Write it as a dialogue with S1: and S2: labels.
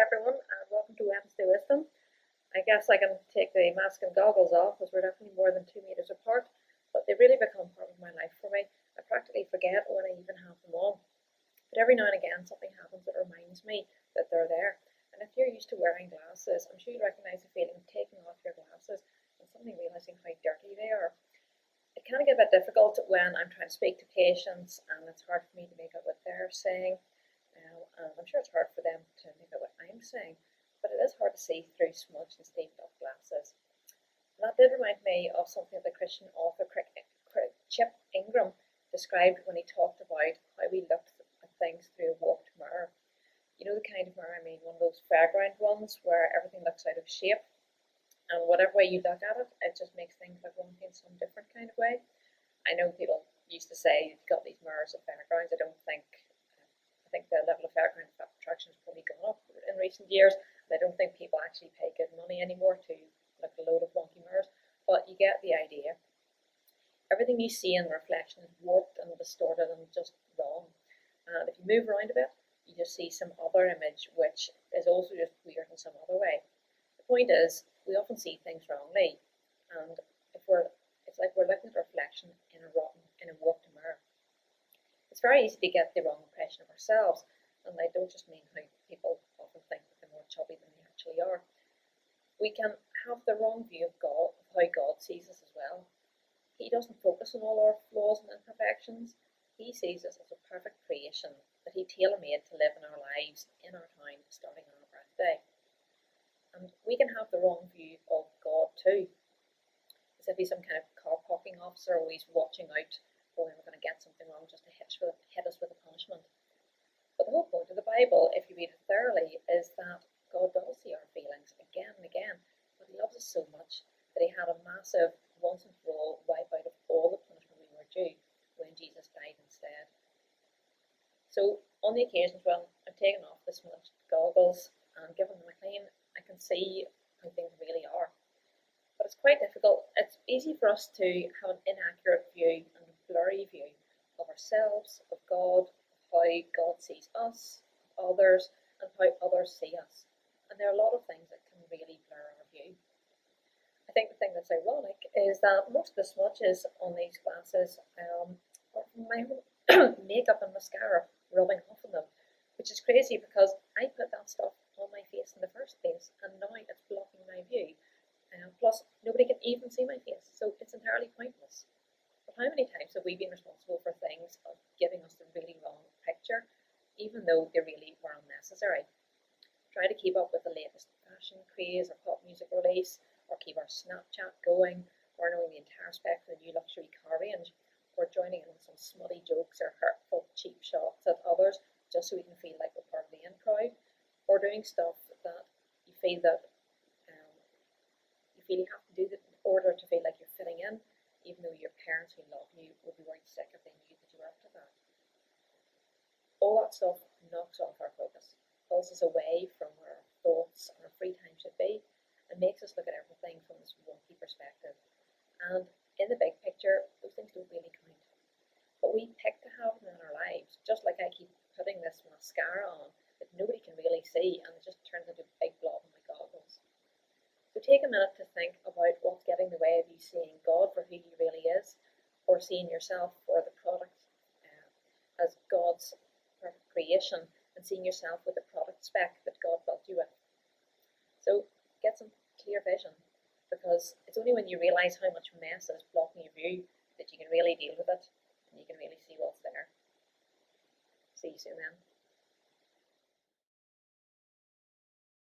S1: everyone, and welcome to Wednesday Wisdom. I guess I can take the mask and goggles off because we're definitely more than 2 meters apart, but they really become part of my life for me. I practically forget when I even have them on. But every now and again, something happens that reminds me that they're there. And if you're used to wearing glasses, I'm sure you recognize the feeling of taking off your glasses and suddenly realizing how dirty they are. It can get a bit difficult when I'm trying to speak to patients and it's hard for me to make out what they're saying. I'm sure it's hard for them to make out what I'm saying, but it is hard to see through smudged and steamed up glasses. And that did remind me of something that the Christian author Chip Ingram described when he talked about how we looked at things through a warped mirror. You know the kind of mirror I mean, one of those fairground ones where everything looks out of shape, and whatever way you look at it, it just makes things look wonky in some different kind of way. I know people used to say you've got these mirrors at fairgrounds. I think the level of fairground attraction has probably gone up in recent years. I don't think people actually pay good money anymore to look at a load of wonky mirrors, but you get the idea. Everything you see in the reflection is warped and distorted and just wrong. And if you move around a bit, you just see some other image which is also just weird in some other way. The point is, we often see things wrongly, and it's like we're looking at a reflection in a warped mirror. It's very easy to get the wrong impression of ourselves, and I don't just mean how people often think that they're more chubby than they actually are. We can have the wrong view of God, of how God sees us as well. He doesn't focus on all our flaws and imperfections. He sees us as a perfect creation that He tailor-made to live in our lives, in our time, starting on our birthday. And we can have the wrong view of God too, as if He's some kind of car parking officer always watching out for when we're going to get something wrong just to hit us with a punishment. But the whole point of the Bible, if you read it thoroughly, is that God does see our feelings again and again, but He loves us so much that He had a massive, once and for all, wipe out of all the punishment we were due when Jesus died instead. So on the occasions when I'm taking off the smudged goggles and giving them a clean, I can see how things really are. But it's quite difficult. It's easy for us to have an inaccurate view and a blurry view of ourselves, of God, of how God sees us, of others, and how others see us. And there are a lot of things that can really blur our view. I think the thing that's ironic is that most of the smudges on these glasses are from my makeup and mascara rubbing off on them, which is crazy because I put that stuff on my face in the first place, and now it's blocking my view. Plus, nobody can even see my face, so it's entirely pointless. But how many times have we been responsible for things of giving us the really wrong picture, even though they really were unnecessary? Try to keep up with the latest fashion craze or pop music release, or keep our Snapchat going, or knowing the entire spec for the new luxury car range, or joining in with some smutty jokes or hurtful, cheap shots at others just so we can feel like we're part of the in crowd, or doing stuff that you feel you have to do that in order to feel like you're fitting in, even though your parents who love you would be very sick if they knew that you were up to that. All that stuff knocks off our focus, pulls us away from where our thoughts and our free time should be, and makes us look at everything from this wonky perspective. And in the big picture, those things don't really count. But we pick to have them in our lives, just like I keep putting this mascara on that nobody can really see, and it just turns into a big blob on my goggles. So take a minute to think about what's getting in the way of you seeing God for who He really is, or seeing yourself for the product as God's perfect creation, and seeing yourself with the product spec that God built you with. So get some clear vision, because it's only when you realise how much mess is blocking your view that you can really deal with it, and you can really see what's there. See you soon then.